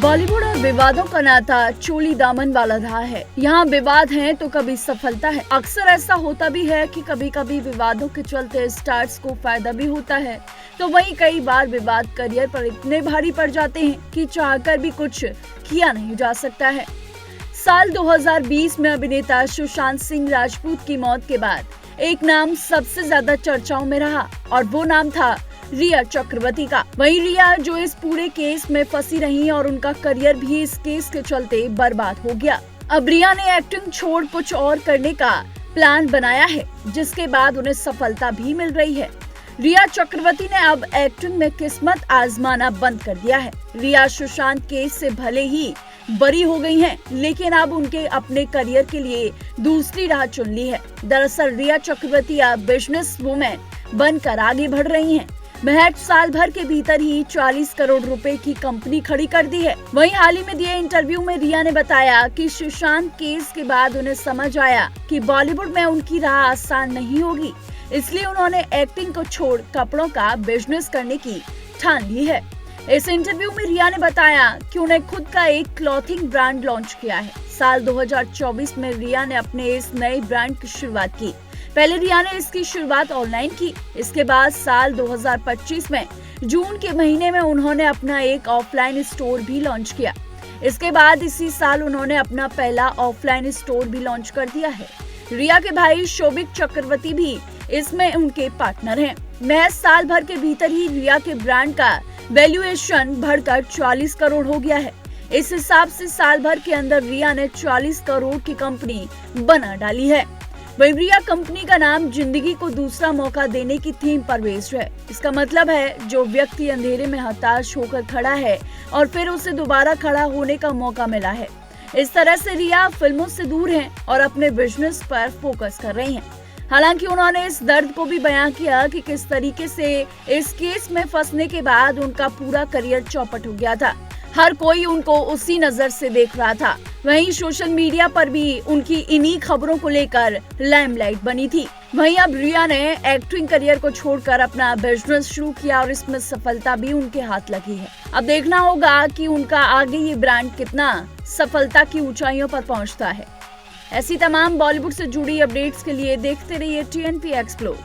बॉलीवुड और विवादों का नाता चोली दामन वाला रहा है। यहाँ विवाद हैं तो कभी सफलता है। अक्सर ऐसा होता भी है कि कभी कभी विवादों के चलते स्टार्स को फायदा भी होता है, तो वहीं कई बार विवाद करियर पर इतने भारी पड़ जाते हैं कि चाहकर भी कुछ किया नहीं जा सकता है। साल 2020 में अभिनेता सुशांत सिंह राजपूत की मौत के बाद एक नाम सबसे ज्यादा चर्चाओं में रहा और वो नाम था रिया चक्रवर्ती का। वहीं रिया जो इस पूरे केस में फंसी रही और उनका करियर भी इस केस के चलते बर्बाद हो गया। अब रिया ने एक्टिंग छोड़ कुछ और करने का प्लान बनाया है, जिसके बाद उन्हें सफलता भी मिल रही है। रिया चक्रवर्ती ने अब एक्टिंग में किस्मत आजमाना बंद कर दिया है। रिया सुशांत केस से भले ही बरी हो गई हैं, लेकिन अब उनके अपने करियर के लिए दूसरी राह चुन ली है। दरअसल रिया चक्रवर्ती अब बिजनेस वुमेन बनकर आगे बढ़ रही हैं। महज साल भर के भीतर ही 40 करोड़ रुपए की कंपनी खड़ी कर दी है। वहीं हाल ही में दिए इंटरव्यू में रिया ने बताया कि सुशांत केस के बाद उन्हें समझ आया कि बॉलीवुड में उनकी राह आसान नहीं होगी, इसलिए उन्होंने एक्टिंग को छोड़ कपड़ों का बिजनेस करने की ठान ली है। इस इंटरव्यू में रिया ने बताया कि उन्हें खुद का एक क्लॉथिंग ब्रांड लॉन्च किया है। साल 2024 में रिया ने अपने इस नए ब्रांड की शुरुआत की। पहले रिया ने इसकी शुरुआत ऑनलाइन की। इसके बाद साल 2025 में जून के महीने में उन्होंने अपना एक ऑफलाइन स्टोर भी लॉन्च किया। इसके बाद इसी साल उन्होंने अपना पहला ऑफलाइन स्टोर भी लॉन्च कर दिया है। रिया के भाई शोभिक चक्रवर्ती भी इसमें उनके पार्टनर हैं। महज साल भर के भीतर ही रिया के ब्रांड का वैल्यूएशन बढ़कर 40 करोड़ हो गया है। इस हिसाब से साल भर के अंदर रिया ने 40 करोड़ की कंपनी बना डाली है। वहीं रिया कंपनी का नाम जिंदगी को दूसरा मौका देने की थीम पर बेस्ड है। इसका मतलब है जो व्यक्ति अंधेरे में हताश होकर खड़ा है और फिर उसे दोबारा खड़ा होने का मौका मिला है। इस तरह से रिया फिल्मों से दूर हैं और अपने बिजनेस पर फोकस कर रही हैं। हालांकि उन्होंने इस दर्द को भी बयां किया कि किस तरीके से इस केस में फंसने के बाद उनका पूरा करियर चौपट हो गया था। हर कोई उनको उसी नजर से देख रहा था। वहीं सोशल मीडिया पर भी उनकी इन्हीं खबरों को लेकर लाइमलाइट बनी थी। वहीं अब रिया ने एक्टिंग करियर को छोड़कर अपना बिजनेस शुरू किया और इसमें सफलता भी उनके हाथ लगी है। अब देखना होगा कि उनका आगे ये ब्रांड कितना सफलता की ऊंचाइयों पर पहुंचता है। ऐसी तमाम बॉलीवुड से जुड़ी अपडेट्स के लिए देखते रहिए TNP एक्सप्लोर।